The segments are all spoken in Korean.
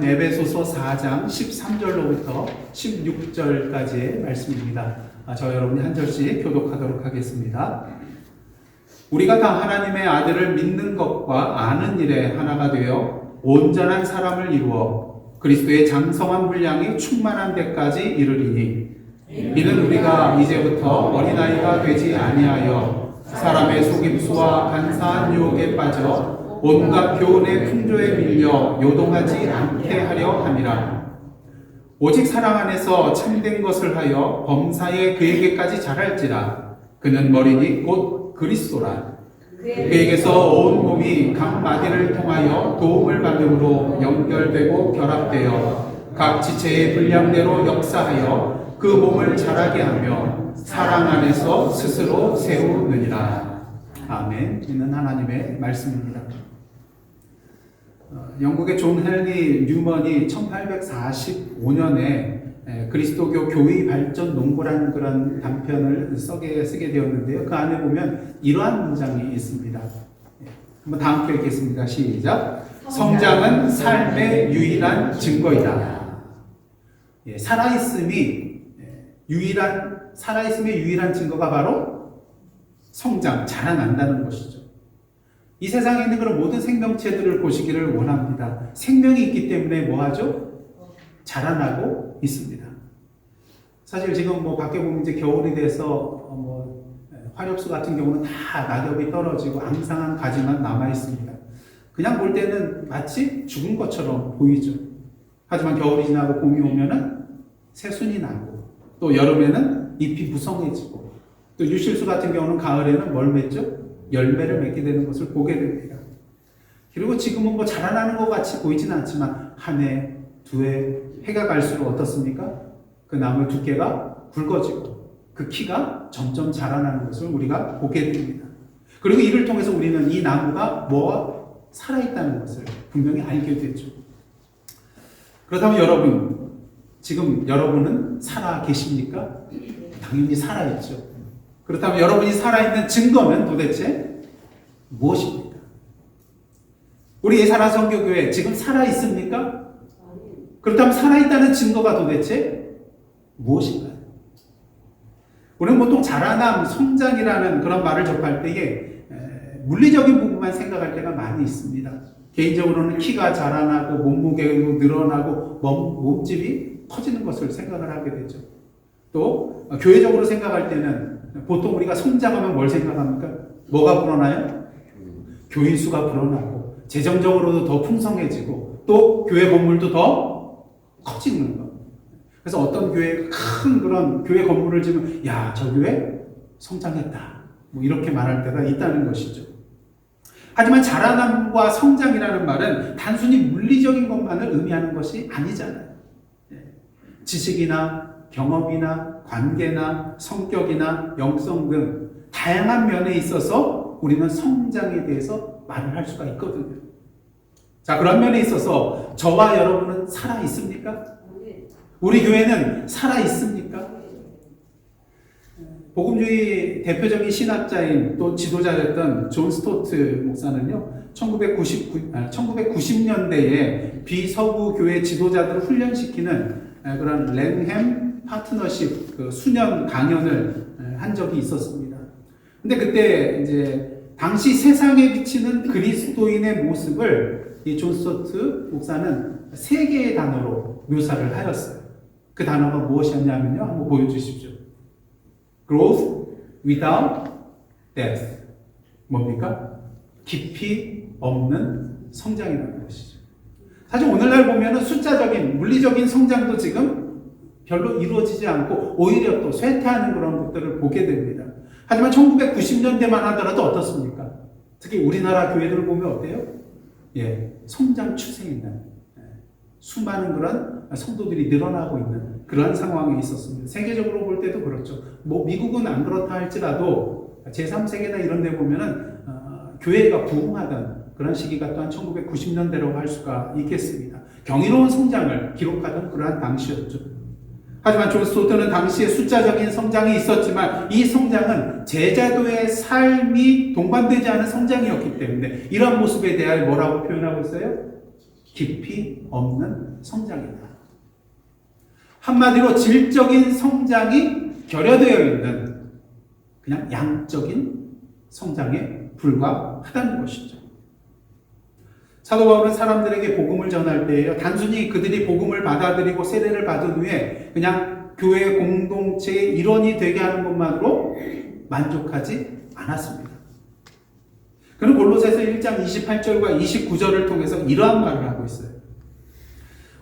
에베소서 4장 13절로부터 16절까지의 말씀입니다. 저 여러분이 한 절씩 교독하도록 하겠습니다. 우리가 다 하나님의 아들을 믿는 것과 아는 일에 하나가 되어 온전한 사람을 이루어 그리스도의 장성한 분량이 충만한 데까지 이르리니 이는 우리가 이제부터 어린아이가 되지 아니하여 사람의 속임수와 간사한 유혹에 빠져 온갖 교훈의 풍조에 밀려 요동하지 않게 하려 함이라. 오직 사랑 안에서 참된 것을 하여 범사에 그에게까지 자랄지라. 그는 머리니 곧 그리스도라. 그에게서 온 몸이 각 마디를 통하여 도움을 받음으로 연결되고 결합되어 각 지체의 분량대로 역사하여 그 몸을 자라게 하며 사랑 안에서 스스로 세우느니라. 아멘. 이는 하나님의 말씀입니다. 영국의 존 헨리 뉴먼이 1845년에 그리스도교 교의 발전 농고라는 그런 단편을 쓰게 되었는데요. 그 안에 보면 이러한 문장이 있습니다. 한번 다 함께 읽겠습니다. 시작. 성장은 삶의 유일한 증거이다. 살아있음의 유일한 증거가 바로 성장, 자라난다는 것이죠. 이 세상에 있는 그런 모든 생명체들을 보시기를 원합니다. 생명이 있기 때문에 뭐하죠? 자라나고 있습니다. 사실 지금 밖에 보면 이제 겨울이 돼서 화렵수 같은 경우는 다 낙엽이 떨어지고 앙상한 가지만 남아 있습니다. 그냥 볼 때는 마치 죽은 것처럼 보이죠. 하지만 겨울이 지나고 봄이 오면은 새순이 나고 또 여름에는 잎이 무성해지고 또 유실수 같은 경우는 가을에는 뭘 맺죠? 열매를 맺게 되는 것을 보게 됩니다. 그리고 지금은 자라나는 것 같이 보이지는 않지만 한 해, 두 해, 해가 갈수록 어떻습니까? 그 나무의 두께가 굵어지고 그 키가 점점 자라나는 것을 우리가 보게 됩니다. 그리고 이를 통해서 우리는 이 나무가 뭐와 살아있다는 것을 분명히 알게 되죠. 그렇다면 지금 여러분은 살아 계십니까? 당연히 살아있죠. 그렇다면 여러분이 살아있는 증거는 도대체 무엇입니까? 우리 예사라선교교회 지금 살아있습니까? 그렇다면 살아있다는 증거가 도대체 무엇인가요? 우리는 보통 자라남, 성장이라는 그런 말을 접할 때에 물리적인 부분만 생각할 때가 많이 있습니다. 개인적으로는 키가 자라나고 몸무게가 늘어나고 몸집이 커지는 것을 생각을 하게 되죠. 또 교회적으로 생각할 때는 보통 우리가 성장하면 뭘 생각합니까? 뭐가 불어나요? 교인 수가 불어나고 재정적으로도 더 풍성해지고 또 교회 건물도 더 커지는 것. 그래서 어떤 교회에 큰 그런 교회 건물을 지으면 저 교회 성장했다. 이렇게 말할 때가 있다는 것이죠. 하지만 자라남과 성장이라는 말은 단순히 물리적인 것만을 의미하는 것이 아니잖아요. 지식이나 경험이나 관계나 성격이나 영성 등 다양한 면에 있어서 우리는 성장에 대해서 말을 할 수가 있거든요. 자, 그런 면에 있어서 저와 여러분은 살아 있습니까? 우리 교회는 살아 있습니까? 복음주의 대표적인 신학자인 또 지도자였던 존 스토트 목사는요, 1990년대에 비서구 교회 지도자들을 훈련시키는 그런 랭햄 파트너십 수년 강연을 한 적이 있었습니다. 근데 그때 이제 당시 세상에 비치는 그리스도인의 모습을 이 존 스토트 목사는 세 개의 단어로 묘사를 하였어요. 그 단어가 무엇이었냐면요, 한번 보여주십시오. Growth without depth. 뭡니까? 깊이 없는 성장이라는 것이죠. 사실 오늘날 보면은 숫자적인, 물리적인 성장도 지금 별로 이루어지지 않고 오히려 또 쇠퇴하는 그런 것들을 보게 됩니다. 하지만 1990년대만 하더라도 어떻습니까? 특히 우리나라 교회들을 보면 어때요? 예, 성장 추세에 있는 수많은 그런 성도들이 늘어나고 있는 그러한 상황에 있었습니다. 세계적으로 볼 때도 그렇죠. 뭐 미국은 안 그렇다 할지라도 제3세계나 이런 데 보면은 교회가 부흥하던 그런 시기가 또한 1990년대라고 할 수가 있겠습니다. 경이로운 성장을 기록하던 그러한 당시였죠. 하지만 존 스토트는 당시에 숫자적인 성장이 있었지만 이 성장은 제자도의 삶이 동반되지 않은 성장이었기 때문에 이런 모습에 대하여 뭐라고 표현하고 있어요? 깊이 없는 성장이다. 한마디로 질적인 성장이 결여되어 있는 그냥 양적인 성장에 불과하다는 것이죠. 사도 바울은 사람들에게 복음을 전할 때에요, 단순히 그들이 복음을 받아들이고 세례를 받은 후에 그냥 교회 공동체의 일원이 되게 하는 것만으로 만족하지 않았습니다. 그는 골로새서 1장 28절과 29절을 통해서 이러한 말을 하고 있어요.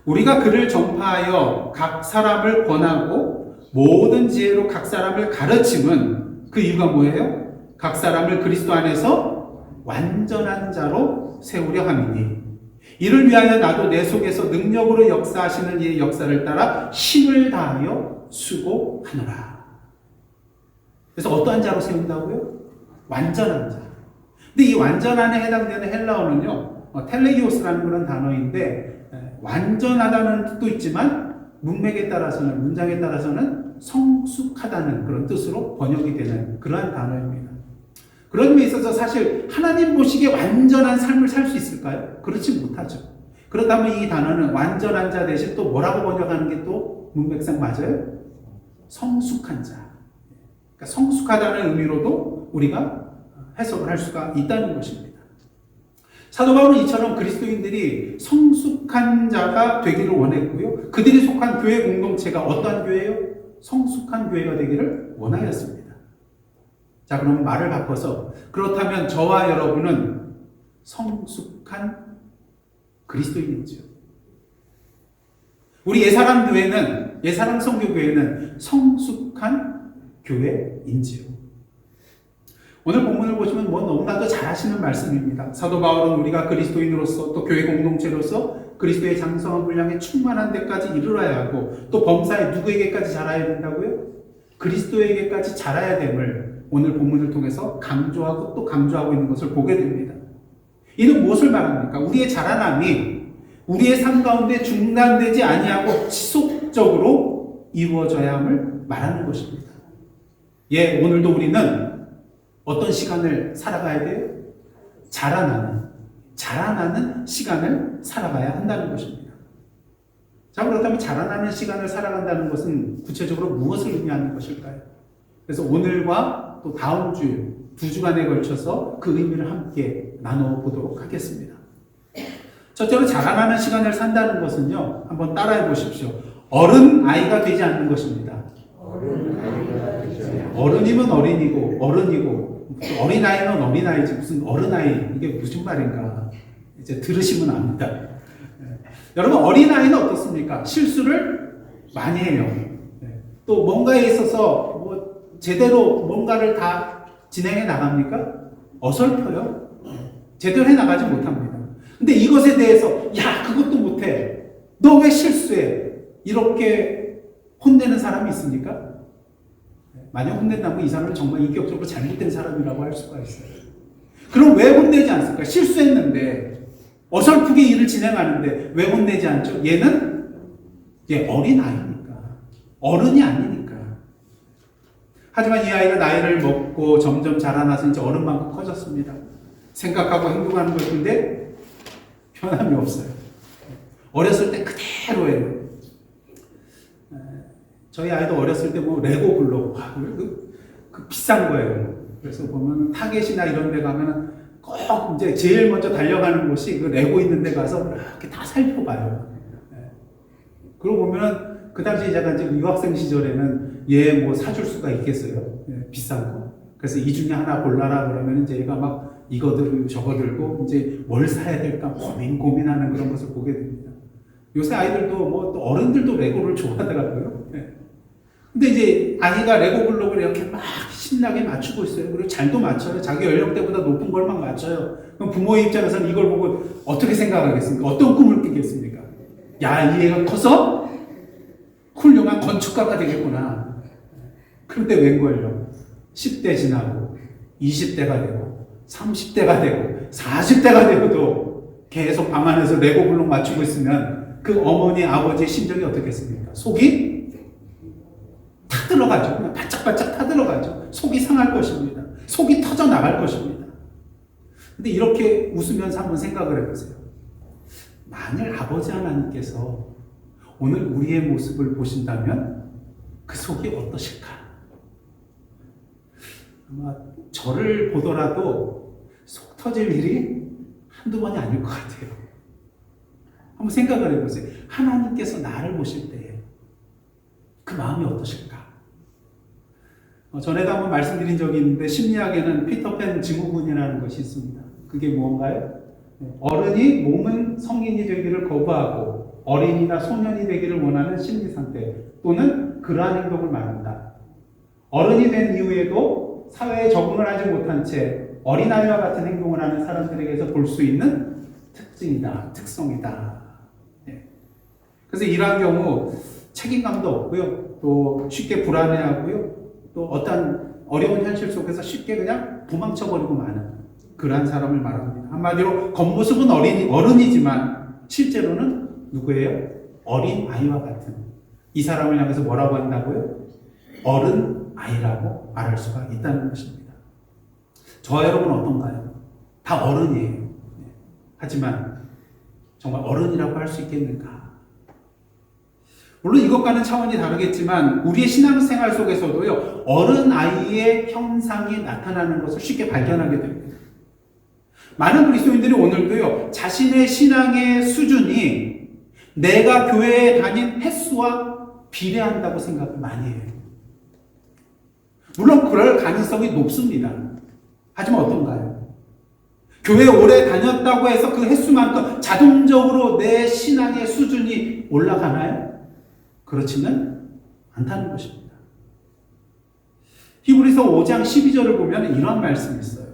우리가 그를 전파하여 각 사람을 권하고 모든 지혜로 각 사람을 가르침은 그 이유가 뭐예요? 각 사람을 그리스도 안에서 완전한 자로 세우려 함이니 이를 위하여 나도 내 속에서 능력으로 역사하시는 이의 역사를 따라 힘을 다하여 수고하노라. 그래서 어떠한 자로 세운다고요? 완전한 자. 근데 이 완전한에 해당되는 헬라어는요, 텔레기오스라는 그런 단어인데 완전하다는 뜻도 있지만 문맥에 따라서는, 문장에 따라서는 성숙하다는 그런 뜻으로 번역이 되는 그러한 단어입니다. 그런 의미에 있어서 사실 하나님 보시기에 완전한 삶을 살 수 있을까요? 그렇지 못하죠. 그렇다면 이 단어는 완전한 자 대신 또 뭐라고 번역하는 게 또 문맥상 맞아요? 성숙한 자. 그러니까 성숙하다는 의미로도 우리가 해석을 할 수가 있다는 것입니다. 사도 바울은 이처럼 그리스도인들이 성숙한 자가 되기를 원했고요. 그들이 속한 교회 공동체가 어떠한 교회예요? 성숙한 교회가 되기를 원하였습니다. 자, 그럼 말을 바꿔서 그렇다면 저와 여러분은 성숙한 그리스도인이죠. 우리 예사람 교회는, 예사람 성교교회는 성숙한 교회인지요. 오늘 본문을 보시면 뭐 너무나도 잘 하시는 말씀입니다. 사도 바울은 우리가 그리스도인으로서 또 교회 공동체로서 그리스도의 장성한 분량에 충만한 데까지 이르러야 하고 또 범사에 누구에게까지 자라야 된다고요? 그리스도에게까지 자라야 됨을 오늘 본문을 통해서 강조하고 또 강조하고 있는 것을 보게 됩니다. 이는 무엇을 말합니까? 우리의 자라남이 우리의 삶 가운데 중단되지 아니하고 지속적으로 이루어져야 함을 말하는 것입니다. 예, 오늘도 우리는 어떤 시간을 살아가야 돼요? 자라나는 시간을 살아가야 한다는 것입니다. 자, 그렇다면 자라나는 시간을 살아간다는 것은 구체적으로 무엇을 의미하는 것일까요? 그래서 오늘과 또 다음 주, 2주간에 걸쳐서 그 의미를 함께 나눠보도록 하겠습니다. 첫째로 자라나는 시간을 산다는 것은요, 한번 따라해 보십시오. 어른 아이가 되지 않는 것입니다. 어른이면 어린이고, 어른이고, 어린아이는 어린아이지 무슨 어른아이, 이게 무슨 말인가 이제 들으시면 압니다. 여러분, 어린아이는 어떻습니까? 실수를 많이 해요. 또 뭔가에 있어서 뭐 제대로 뭔가를 다 진행해 나갑니까? 어설퍼요. 제대로 해 나가지 못합니다. 근데 이것에 대해서 야, 그것도 못해, 너 왜 실수해, 이렇게 혼내는 사람이 있습니까? 만약 혼낸다면 이 사람은 정말 인격적으로 잘못된 사람이라고 할 수가 있어요. 그럼 왜 혼내지 않습니까? 실수했는데 어설프게 일을 진행하는데 왜 혼내지 않죠? 얘는 어린 아이니까, 어른이 아니니까. 하지만 이 아이가 나이를 먹고 점점 자라나서 이제 어른만큼 커졌습니다. 생각하고 행동하는 것인데 변함이 없어요. 어렸을 때 그대로예요. 저희 아이도 어렸을 때 뭐 레고 블록, 그 비싼 거예요. 그래서 보면 타겟이나 이런 데 가면 꼭 이제 제일 먼저 달려가는 곳이 그 레고 있는 데 가서 이렇게 다 살펴봐요. 그러고 보면 그 당시 제가 이제 유학생 시절에는 얘 뭐 사줄 수가 있겠어요. 비싼 거. 그래서 이 중에 하나 골라라 그러면 이제 얘가 막 이거 들고 저거 들고 이제 뭘 사야 될까 고민하는 그런 것을 보게 됩니다. 요새 아이들도 뭐 또 어른들도 레고를 좋아하더라고요. 근데 이제 아이가 레고 블록을 이렇게 막 신나게 맞추고 있어요. 그리고 잘도 맞춰요. 자기 연령대보다 높은 걸 막 맞춰요. 그럼 부모의 입장에서는 이걸 보고 어떻게 생각하겠습니까? 어떤 꿈을 꾸겠습니까? 야, 이 애가 커서 훌륭한 건축가가 되겠구나. 그런데 웬걸요? 10대 지나고 20대가 되고 30대가 되고 40대가 되고도 계속 방 안에서 레고 블록 맞추고 있으면 그 어머니, 아버지의 심정이 어떻겠습니까? 속이 타들어가죠. 그냥 바짝바짝 타들어가죠. 속이 상할 것입니다. 속이 터져 나갈 것입니다. 근데 이렇게 웃으면서 한번 생각을 해보세요. 만일 아버지 하나님께서 오늘 우리의 모습을 보신다면 그 속이 어떠실까? 아마 저를 보더라도 속 터질 일이 한두 번이 아닐 것 같아요. 한번 생각을 해보세요. 하나님께서 나를 보실 때 그 마음이 어떠실까? 전에도 한번 말씀드린 적이 있는데 심리학에는 피터팬 증후군이라는 것이 있습니다. 그게 무언가요? 어른이 몸은 성인이 되기를 거부하고 어린이나 소년이 되기를 원하는 심리 상태 또는 그러한 행동을 말한다. 어른이 된 이후에도 사회에 적응을 하지 못한 채 어린아이와 같은 행동을 하는 사람들에게서 볼 수 있는 특징이다, 특성이다. 그래서 이러한 경우 책임감도 없고요. 또 쉽게 불안해하고요. 또 어떤 어려운 현실 속에서 쉽게 그냥 도망쳐버리고 마는 그러한 사람을 말합니다. 한마디로 겉모습은 어른이지만 실제로는 누구예요? 어린 아이와 같은 이 사람을 향해서 뭐라고 한다고요? 어른 아이라고 말할 수가 있다는 것입니다. 저와 여러분은 어떤가요? 다 어른이에요. 하지만 정말 어른이라고 할 수 있겠는가? 물론 이것과는 차원이 다르겠지만 우리의 신앙생활 속에서도요, 어른 아이의 형상이 나타나는 것을 쉽게 발견하게 됩니다. 많은 그리스도인들이 오늘도요, 자신의 신앙의 수준이 내가 교회에 다닌 횟수와 비례한다고 생각을 많이 해요. 물론 그럴 가능성이 높습니다. 하지만 어떤가요? 교회에 오래 다녔다고 해서 그 횟수만큼 자동적으로 내 신앙의 수준이 올라가나요? 그렇지는 않다는 것입니다. 히브리서 5장 12절을 보면 이런 말씀이 있어요.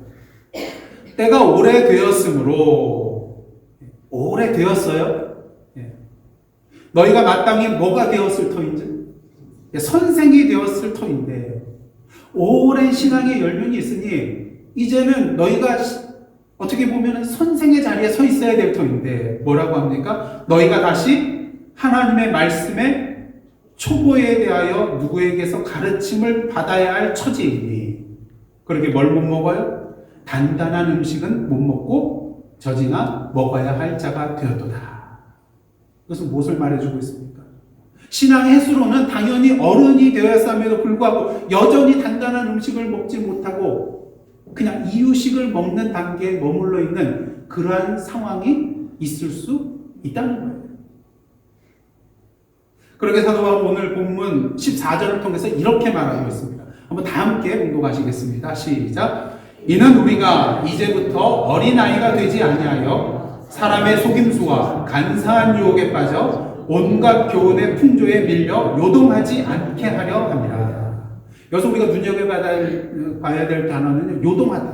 때가 오래되었으므로, 오래되었어요. 너희가 마땅히 뭐가 되었을 터인지? 선생이 되었을 터인데 오랜 신앙의 연륜이 있으니 이제는 너희가 어떻게 보면 선생의 자리에 서 있어야 될 터인데 뭐라고 합니까? 너희가 다시 하나님의 말씀에 초보에 대하여 누구에게서 가르침을 받아야 할 처지이니 그렇게 뭘 못 먹어요? 단단한 음식은 못 먹고 젖이나 먹어야 할 자가 되었도다. 그것은 무엇을 말해주고 있습니까? 신앙의 횟수로는 당연히 어른이 되었음에도 불구하고 여전히 단단한 음식을 먹지 못하고 그냥 이유식을 먹는 단계에 머물러 있는 그러한 상황이 있을 수 있다는 거예요. 그렇게 사도 바울은 오늘 본문 14절을 통해서 이렇게 말하고 있습니다. 한번 다 함께 공독하시겠습니다. 시작. 이는 우리가 이제부터 어린아이가 되지 아니하여 사람의 속임수와 간사한 유혹에 빠져 온갖 교훈의 풍조에 밀려 요동하지 않게 하려 합니다. 여기서 우리가 눈여겨봐야 될 단어는 요동하다.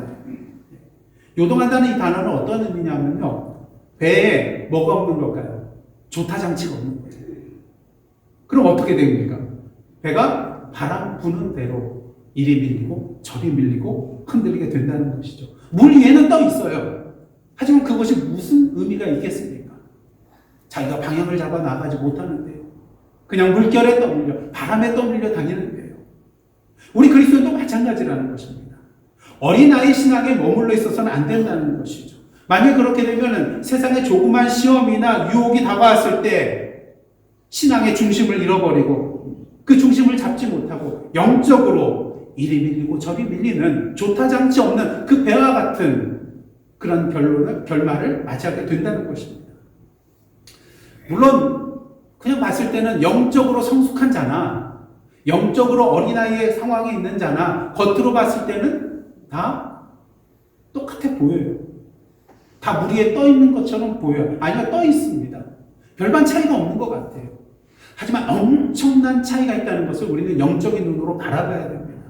요동한다는 이 단어는 어떤 의미냐면요, 배에 뭐가 없는 걸까요? 조타장치가 없는 거예요. 그럼 어떻게 됩니까? 배가 바람 부는 대로 이리 밀리고 저리 밀리고 흔들리게 된다는 것이죠. 물 위에는 떠 있어요. 하지만 그것이 무슨 의미가 있겠습니까? 자기가 방향을 잡아 나가지 못하는데요. 그냥 물결에 떠밀려, 바람에 떠밀려 다니는데요. 우리 그리스도인도 마찬가지라는 것입니다. 어린아이 신앙에 머물러 있어서는 안 된다는 것이죠. 만약 그렇게 되면 세상에 조그만 시험이나 유혹이 다가왔을 때 신앙의 중심을 잃어버리고 그 중심을 잡지 못하고 영적으로 이리 밀리고 저리 밀리는 조타장치 없는 그 배와 같은 그런 결말을 맞이하게 된다는 것입니다. 물론 그냥 봤을 때는 영적으로 성숙한 자나 영적으로 어린아이의 상황에 있는 자나 겉으로 봤을 때는 다 똑같아 보여요. 다 물 위에 떠 있는 것처럼 보여요. 아니요, 떠 있습니다. 별반 차이가 없는 것 같아요. 하지만 엄청난 차이가 있다는 것을 우리는 영적인 눈으로 바라봐야 됩니다.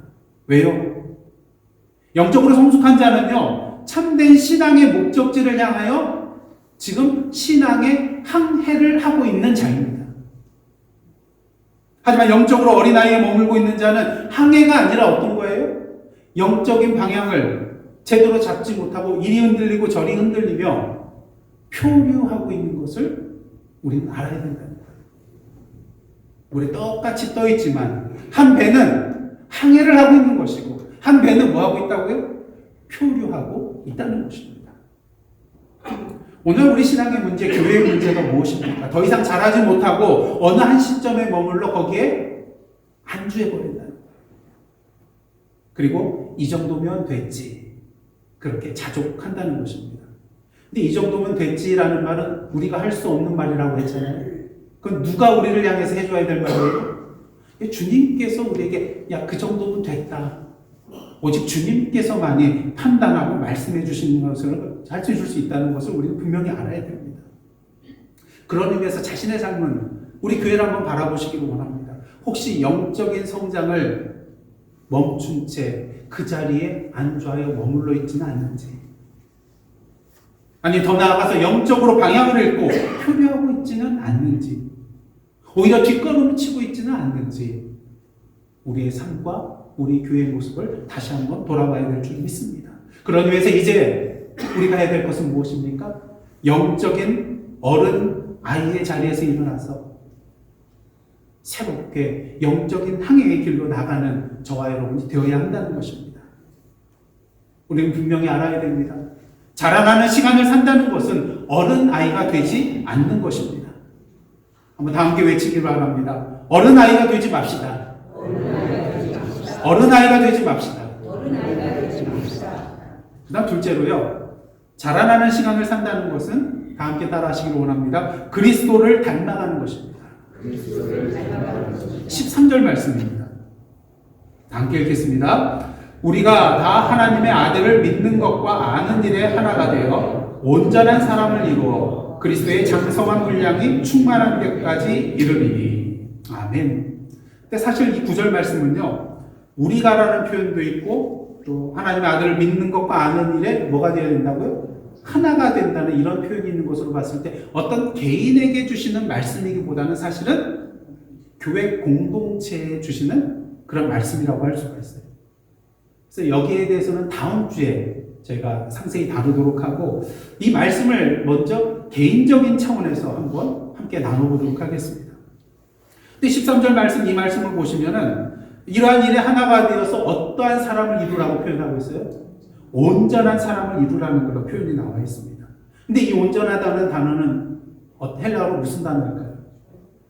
왜요? 영적으로 성숙한 자는요, 참된 신앙의 목적지를 향하여 지금 신앙의 항해를 하고 있는 자입니다. 하지만 영적으로 어린아이에 머물고 있는 자는 항해가 아니라 어떤 거예요? 영적인 방향을 제대로 잡지 못하고 이리 흔들리고 저리 흔들리며 표류하고 있는 것을 우리는 알아야 된다는 거예요. 물에 똑같이 떠 있지만 한 배는 항해를 하고 있는 것이고 한 배는 뭐 하고 있다고요? 표류하고 있다는 것입니다. 오늘 우리 신앙의 문제, 교회의 문제가 무엇입니까? 더 이상 자라지 못하고 어느 한 시점에 머물러 거기에 안주해버린다는 거예요. 그리고 이 정도면 됐지. 그렇게 자족한다는 것입니다. 근데 이 정도면 됐지라는 말은 우리가 할 수 없는 말이라고 했잖아요. 그건 누가 우리를 향해서 해줘야 될 말이에요? 주님께서 우리에게 야, 그 정도면 됐다. 오직 주님께서만이 판단하고 말씀해 주시는 것을 가르쳐 줄 수 있다는 것을 우리는 분명히 알아야 됩니다. 그런 의미에서 자신의 삶은 우리 교회를 한번 바라보시기를 원합니다. 혹시 영적인 성장을 멈춘 채 그 자리에 안주하여 머물러 있지는 않는지, 아니 더 나아가서 영적으로 방향을 잃고 표류하고 있지는 않는지, 오히려 뒷걸음을 치고 있지는 않는지 우리의 삶과 우리 교회의 모습을 다시 한번 돌아봐야 될 줄 믿습니다. 그런 의미에서 이제 우리가 해야 될 것은 무엇입니까? 영적인 어른 아이의 자리에서 일어나서 새롭게 영적인 항해의 길로 나가는 저와 여러분이 되어야 한다는 것입니다. 우리는 분명히 알아야 됩니다. 자라나는 시간을 산다는 것은 어른 아이가 되지 않는 것입니다. 한번 다 함께 외치기 바랍니다. 어른 아이가 되지 맙시다. 어른 아이가 되지 맙시다. 그 다음 둘째로요, 자라나는 시간을 산다는 것은 다 함께 따라 하시기를 원합니다. 그리스도를 닮아가는 것입니다. 13절 말씀입니다. 함께 읽겠습니다. 우리가 다 하나님의 아들을 믿는 것과 아는 일에 하나가 되어 온전한 사람을 이루어 그리스도의 장성한 분량이 충만한 데까지 이르리니. 아멘. 근데 사실 이 9절 말씀은요, 우리가라는 표현도 있고 또 하나님의 아들을 믿는 것과 아는 일에 뭐가 되어야 된다고요? 하나가 된다는 이런 표현이 있는 것으로 봤을 때 어떤 개인에게 주시는 말씀이기보다는 사실은 교회 공동체에 주시는 그런 말씀이라고 할 수가 있어요. 그래서 여기에 대해서는 다음 주에 저희가 상세히 다루도록 하고, 이 말씀을 먼저 개인적인 차원에서 한번 함께 나눠보도록 하겠습니다. 근데 13절 말씀, 이 말씀을 보시면은 이러한 일에 하나가 되어서 어떠한 사람을 이루라고 표현하고 있어요? 온전한 사람을 이루라는 그런 표현이 나와 있습니다. 근데 이 온전하다는 단어는 헬라어로 무슨 단어일까요?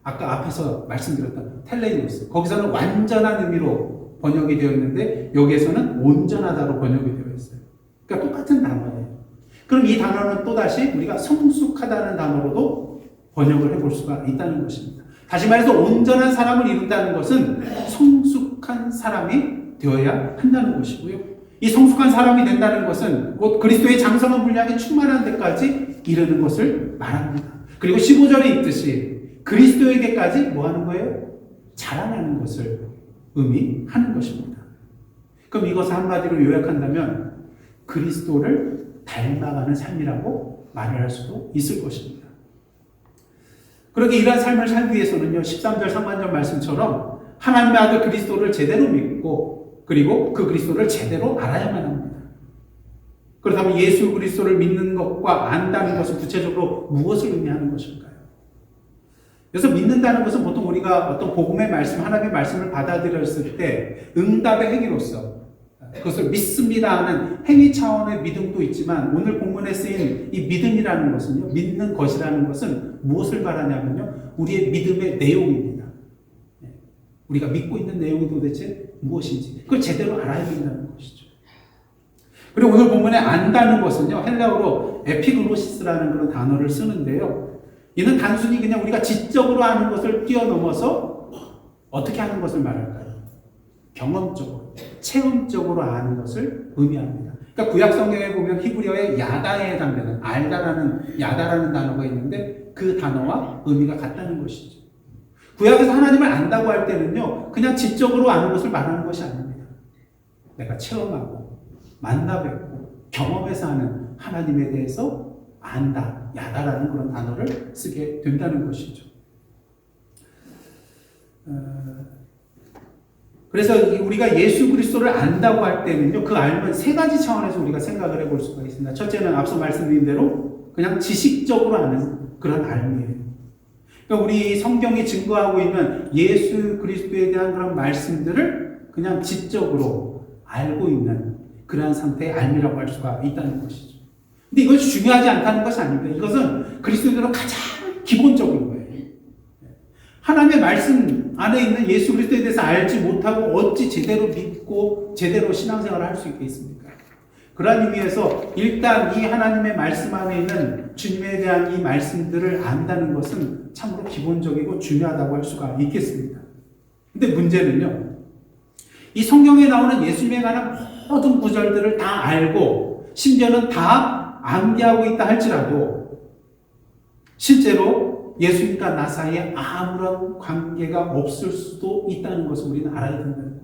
아까 앞에서 말씀드렸던 텔레이오스. 거기서는 완전한 의미로 번역이 되어 있는데 여기에서는 온전하다로 번역이 되어 있어요. 그러니까 똑같은 단어예요. 그럼 이 단어는 또다시 우리가 성숙하다는 단어로도 번역을 해볼 수가 있다는 것입니다. 다시 말해서 온전한 사람을 이룬다는 것은 성숙한 사람이 되어야 한다는 것이고요. 이 성숙한 사람이 된다는 것은 곧 그리스도의 장성한 분량이 충만한 데까지 이르는 것을 말합니다. 그리고 15절에 있듯이 그리스도에게까지 뭐 하는 거예요? 자라나는 것을 의미하는 것입니다. 그럼 이것을 한마디로 요약한다면 그리스도를 닮아가는 삶이라고 말을 할 수도 있을 것입니다. 그렇게 이러한 삶을 살기 위해서는요, 13절 상반절 말씀처럼 하나님의 아들 그리스도를 제대로 믿고 그리고 그 그리스도를 제대로 알아야만 합니다. 그렇다면 예수 그리스도를 믿는 것과 안다는 것은 구체적으로 무엇을 의미하는 것일까요? 그래서 믿는다는 것은 보통 우리가 어떤 복음의 말씀, 하나님의 말씀을 받아들였을 때 응답의 행위로서 그것을 믿습니다 하는 행위 차원의 믿음도 있지만, 오늘 본문에 쓰인 이 믿음이라는 것은요, 믿는 것이라는 것은 무엇을 말하냐면요, 우리의 믿음의 내용입니다. 우리가 믿고 있는 내용이 도대체 무엇인지 그걸 제대로 알아야 된다는 것이죠. 그리고 오늘 본문에 안다는 것은요, 헬라어로 에피그노시스라는 그런 단어를 쓰는데요, 이는 단순히 그냥 우리가 지적으로 아는 것을 뛰어넘어서 어떻게 하는 것을 말할까요? 경험적으로, 체험적으로 아는 것을 의미합니다. 그러니까 구약 성경에 보면 히브리어의 야다에 해당되는 야다라는 단어가 있는데 그 단어와 의미가 같다는 것이죠. 구약에서 하나님을 안다고 할 때는요, 그냥 지적으로 아는 것을 말하는 것이 아닙니다. 내가 체험하고 만나뵙고 경험해서 아는 하나님에 대해서 안다, 야다라는 그런 단어를 쓰게 된다는 것이죠. 그래서 우리가 예수 그리스도를 안다고 할 때는요, 그 알면 세 가지 차원에서 우리가 생각을 해볼 수가 있습니다. 첫째는 앞서 말씀드린 대로 그냥 지식적으로 아는 그런 알미예요. 그러니까 우리 성경이 증거하고 있는 예수 그리스도에 대한 그런 말씀들을 그냥 지적으로 알고 있는 그러한 상태의 알미라고 할 수가 있다는 것이죠. 근데 이것이 중요하지 않다는 것이 아닙니다. 이것은 그리스도인으로 가장 기본적인 거예요. 하나님의 말씀 안에 있는 예수 그리스도에 대해서 알지 못하고 어찌 제대로 믿고 제대로 신앙생활을 할 수 있겠습니까? 그러한 의미에서 일단 이 하나님의 말씀 안에 있는 주님에 대한 이 말씀들을 안다는 것은 참으로 기본적이고 중요하다고 할 수가 있겠습니다. 근데 문제는요, 이 성경에 나오는 예수님에 관한 모든 구절들을 다 알고 심지어는 다 암기하고 있다 할지라도 실제로 예수님과 나 사이에 아무런 관계가 없을 수도 있다는 것을 우리는 알아야 된다는 거예요.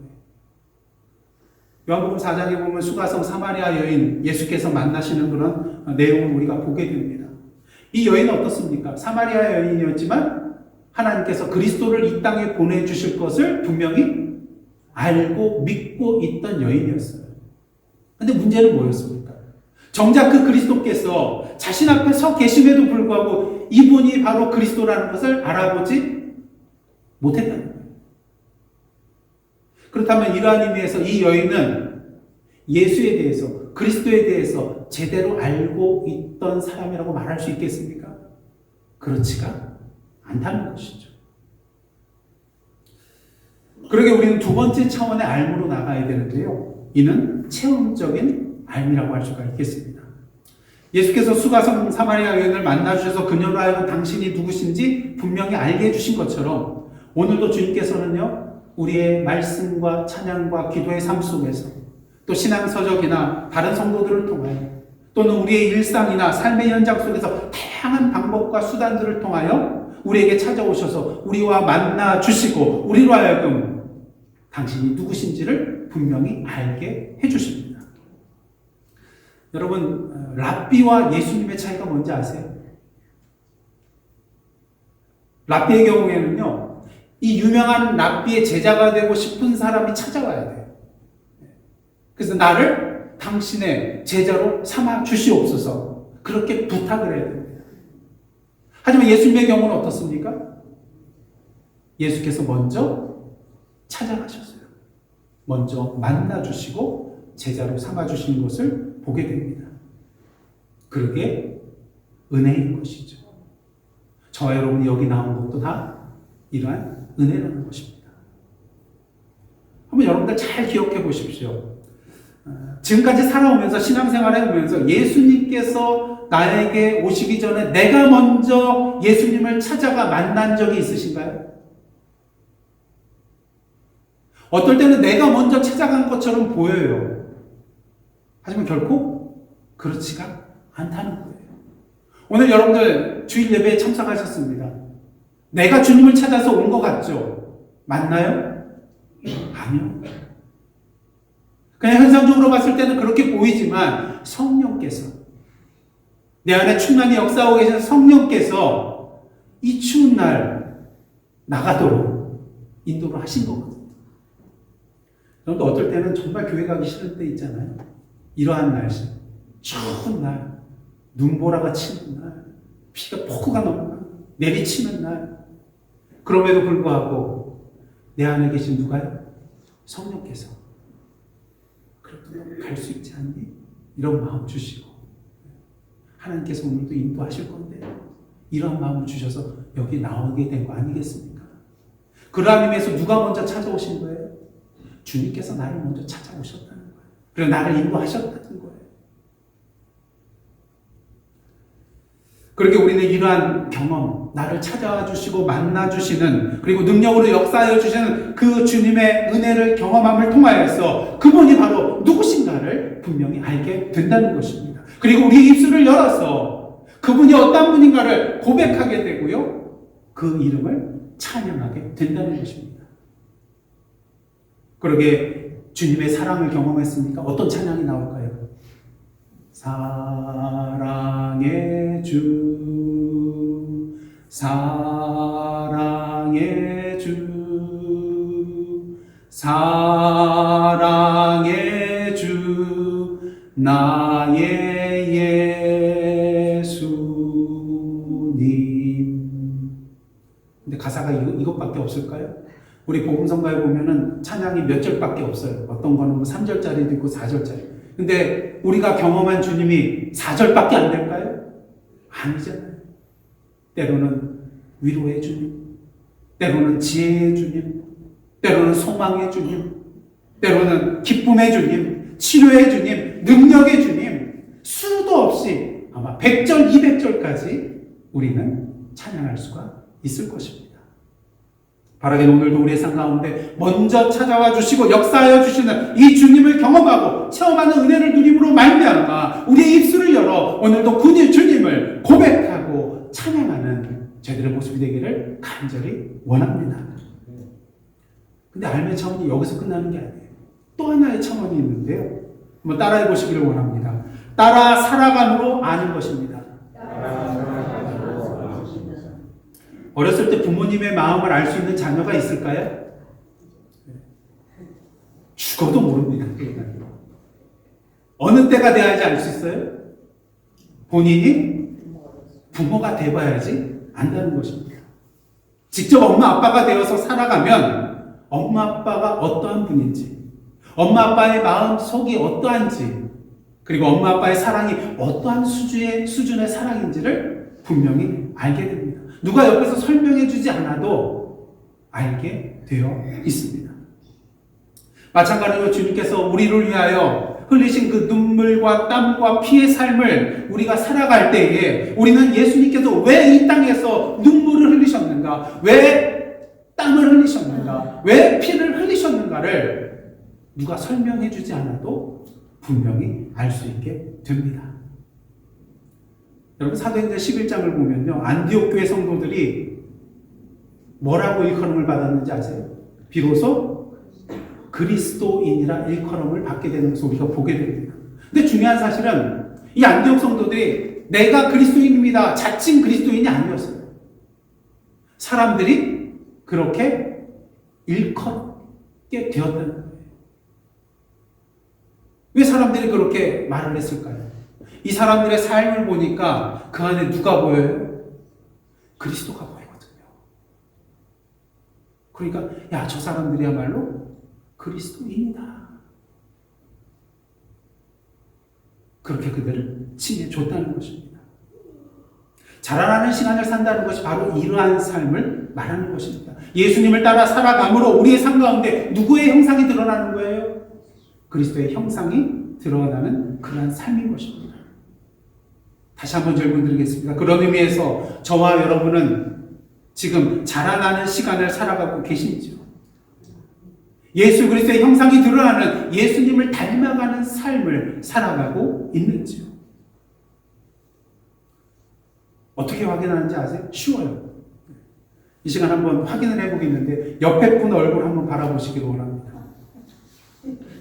요한복음 4장에 보면 수가성 사마리아 여인 예수께서 만나시는 그런 내용을 우리가 보게 됩니다. 이 여인은 어떻습니까? 사마리아 여인이었지만 하나님께서 그리스도를 이 땅에 보내주실 것을 분명히 알고 믿고 있던 여인이었어요. 근데 문제는 뭐였습니까? 정작 그 그리스도께서 자신 앞에 서 계심에도 불구하고 이분이 바로 그리스도라는 것을 알아보지 못했다는 거예요. 그렇다면 이러한 의미에서 이 여인은 예수에 대해서, 그리스도에 대해서 제대로 알고 있던 사람이라고 말할 수 있겠습니까? 그렇지가 않다는 것이죠. 그러게 우리는 두 번째 차원의 알무로 나가야 되는데요, 이는 체험적인 알미라고 할 수가 있겠습니다. 예수께서 수가성 사마리아 여인을 만나주셔서 그녀로 하여금 당신이 누구신지 분명히 알게 해주신 것처럼 오늘도 주님께서는요, 우리의 말씀과 찬양과 기도의 삶 속에서 또 신앙서적이나 다른 성도들을 통하여 또는 우리의 일상이나 삶의 현장 속에서 다양한 방법과 수단들을 통하여 우리에게 찾아오셔서 우리와 만나 주시고 우리로 하여금 당신이 누구신지를 분명히 알게 해주십니다. 여러분, 랍비와 예수님의 차이가 뭔지 아세요? 랍비의 경우에는요, 이 유명한 랍비의 제자가 되고 싶은 사람이 찾아와야 돼요. 그래서 나를 당신의 제자로 삼아 주시옵소서, 그렇게 부탁을 해야 됩니다. 하지만 예수님의 경우는 어떻습니까? 예수께서 먼저 찾아가셨어요. 먼저 만나 주시고 제자로 삼아 주시는 것을 보게 됩니다. 그러게 은혜인 것이죠. 저와 여러분이 여기 나온 것도 다 이러한 은혜라는 것입니다. 한번 여러분들 잘 기억해 보십시오. 지금까지 살아오면서 신앙생활 해오면서 예수님께서 나에게 오시기 전에 내가 먼저 예수님을 찾아가 만난 적이 있으신가요? 어떨 때는 내가 먼저 찾아간 것처럼 보여요. 하지만 결코 그렇지가 않다는 거예요. 오늘 여러분들 주일 예배에 참석하셨습니다. 내가 주님을 찾아서 온 것 같죠? 맞나요? 아니요. 그냥 현상적으로 봤을 때는 그렇게 보이지만 성령께서, 내 안에 충만히 역사하고 계신 성령께서 이 추운 날 나가도록 인도를 하신 거거든요. 여러분도 어떨 때는 정말 교회 가기 싫을 때 있잖아요. 이러한 날씨, 추운 날, 눈보라가 치는 날, 비가 폭우가 넘는 날, 내리치는 날. 그럼에도 불구하고 내 안에 계신 누가요? 성령께서 그래도 갈 수 있지 않니? 이런 마음 주시고 하나님께서 오늘도 인도하실 건데 이런 마음을 주셔서 여기 나오게 된 거 아니겠습니까? 그러한 의미에서 누가 먼저 찾아오신 거예요? 주님께서 나를 먼저 찾아오셨다는 거예요. 그리고 나를 인도하셨다는 거예요. 그렇게 우리는 이러한 경험, 나를 찾아와 주시고 만나 주시는, 그리고 능력으로 역사하여 주시는 그 주님의 은혜를 경험함을 통하여서 그분이 바로 누구신가를 분명히 알게 된다는 것입니다. 그리고 우리 입술을 열어서 그분이 어떤 분인가를 고백하게 되고요, 그 이름을 찬양하게 된다는 것입니다. 그러게 주님의 사랑을 경험했으니까 어떤 찬양이 나올까요? 사랑의 주, 사랑의 주, 사랑의 주, 나의 예수님. 근데 가사가 이것밖에 없을까요? 우리 복음성가에 보면은 찬양이 몇 절밖에 없어요. 어떤 거는 뭐 3절짜리도 있고 4절짜리. 근데 우리가 경험한 주님이 4절밖에 안 될까요? 아니잖아요. 때로는 위로의 주님, 때로는 지혜의 주님, 때로는 소망의 주님, 때로는 기쁨의 주님, 치료의 주님, 능력의 주님, 수도 없이 아마 100절, 200절까지 우리는 찬양할 수가 있을 것입니다. 바라긴 오늘도 우리의 삶 가운데 먼저 찾아와 주시고 역사하여 주시는 이 주님을 경험하고 체험하는 은혜를 누림으로 말미암아 우리의 입술을 열어 오늘도 그 주님을 고백하고 찬양하는 저희들의 모습이 되기를 간절히 원합니다. 근데 삶의 차원이 여기서 끝나는 게 아니에요. 또 하나의 차원이 있는데요. 한번 따라해 보시기를 원합니다. 따라 살아감으로 아는 것입니다. 어렸을 때 부모님의 마음을 알 수 있는 자녀가 있을까요? 죽어도 모릅니다. 어느 때가 돼야지 알 수 있어요? 본인이 부모가 돼봐야지 안다는 것입니다. 직접 엄마 아빠가 되어서 살아가면 엄마 아빠가 어떠한 분인지, 엄마 아빠의 마음 속이 어떠한지, 그리고 엄마 아빠의 사랑이 어떠한 수준의 사랑인지를 분명히 알게 됩니다. 누가 옆에서 설명해 주지 않아도 알게 되어 있습니다. 마찬가지로 주님께서 우리를 위하여 흘리신 그 눈물과 땀과 피의 삶을 우리가 살아갈 때에 우리는 예수님께서 왜 이 땅에서 눈물을 흘리셨는가, 왜 땀을 흘리셨는가, 왜 피를 흘리셨는가를 누가 설명해 주지 않아도 분명히 알 수 있게 됩니다. 여러분 사도행전 11장을 보면요, 안디옥 교회 성도들이 뭐라고 일컬음을 받았는지 아세요? 비로소 그리스도인이라 일컬음을 받게 되는 것을 우리가 보게 됩니다. 근데 중요한 사실은 이 안디옥 성도들이 내가 그리스도인입니다, 자칭 그리스도인이 아니었어요. 사람들이 그렇게 일컬게 되었다는 거예요. 왜 사람들이 그렇게 말을 했을까요? 이 사람들의 삶을 보니까 그 안에 누가 보여요? 그리스도가 보이거든요. 그러니까 야, 저 사람들이야말로 그리스도인이다. 그렇게 그들을 칭해줬다는 것입니다. 자라나는 시간을 산다는 것이 바로 이러한 삶을 말하는 것입니다. 예수님을 따라 살아감으로 우리의 삶 가운데 누구의 형상이 드러나는 거예요? 그리스도의 형상이 드러나는 그러한 삶인 것입니다. 다시 한번 질문드리겠습니다. 그런 의미에서 저와 여러분은 지금 자라나는 시간을 살아가고 계신지요? 예수 그리스도의 형상이 드러나는 예수님을 닮아가는 삶을 살아가고 있는지요? 어떻게 확인하는지 아세요? 쉬워요. 이 시간 한번 확인을 해보겠는데 옆에 분 얼굴 한번 바라보시기를 원합니다.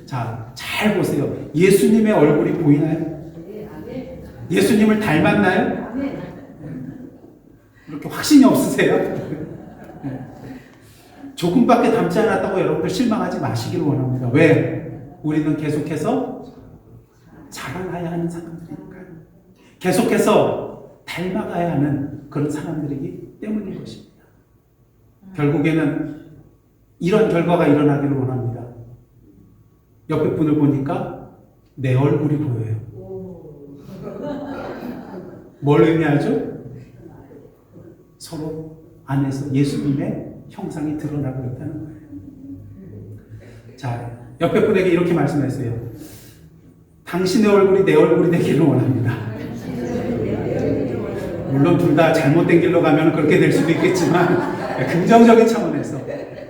자, 잘 보세요. 예수님의 얼굴이 보이나요? 예수님을 닮았나요? 이렇게 확신이 없으세요? 조금밖에 담지 않았다고 여러분들 실망하지 마시기를 원합니다. 왜? 우리는 계속해서 자라나야 하는 사람들이니까요. 계속해서 닮아가야 하는 그런 사람들이기 때문인 것입니다. 결국에는 이런 결과가 일어나기를 원합니다. 옆에 분을 보니까 내 얼굴이 보여요. 뭘 의미하죠? 서로 안에서 예수님의 형상이 드러나고 있다는 거예요. 자, 옆에 분에게 이렇게 말씀했어요. 당신의 얼굴이 내 얼굴이 되기를 원합니다. 물론 둘 다 잘못된 길로 가면 그렇게 될 수도 있겠지만 긍정적인 차원에서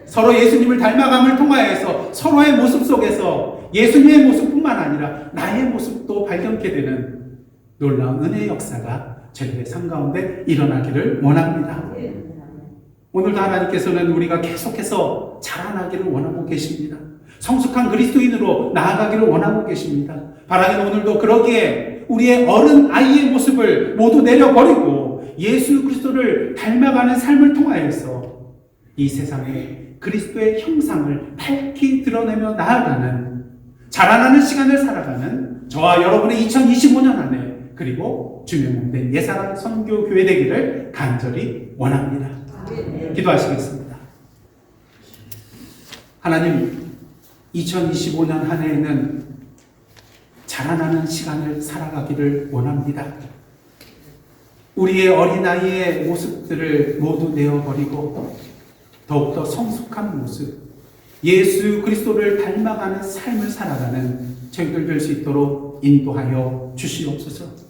서로 예수님을 닮아감을 통하여서 서로의 모습 속에서 예수님의 모습뿐만 아니라 나의 모습도 발견케 되는 놀라운 은혜의 역사가 저희의 삶 가운데 일어나기를 원합니다. 오늘도 하나님께서는 우리가 계속해서 자라나기를 원하고 계십니다. 성숙한 그리스도인으로 나아가기를 원하고 계십니다. 바라기는 오늘도 그러기에 우리의 어른 아이의 모습을 모두 내려버리고 예수 그리스도를 닮아가는 삶을 통하여서 이 세상에 그리스도의 형상을 밝히 드러내며 나아가는 자라나는 시간을 살아가는 저와 여러분의 2025년 안에 그리고 주의 몸된 예사랑 선교교회 되기를 간절히 원합니다. 기도하시겠습니다. 하나님, 2025년 한 해에는 자라나는 시간을 살아가기를 원합니다. 우리의 어린아이의 모습들을 모두 내어버리고 더욱더 성숙한 모습, 예수 그리스도를 닮아가는 삶을 살아가는 저희들 될 수 있도록 인도하여 주시옵소서.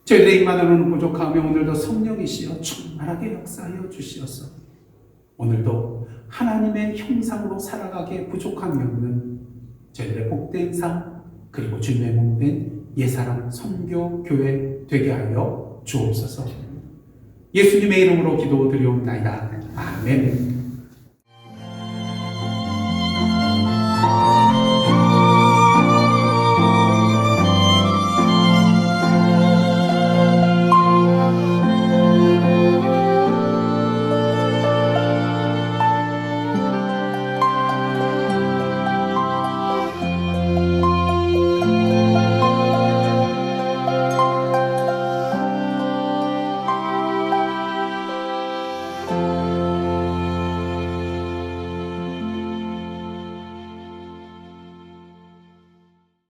저희들의 입만으로는 부족하며 오늘도 성령이시여 충만하게 역사하여 주시옵소서. 오늘도 하나님의 형상으로 살아가기에 부족함이 없는 저희들의 복된 삶 그리고 주님의 몸된 예사랑 선교교회 되게 하여 주옵소서. 예수님의 이름으로 기도드리옵나이다. 아멘.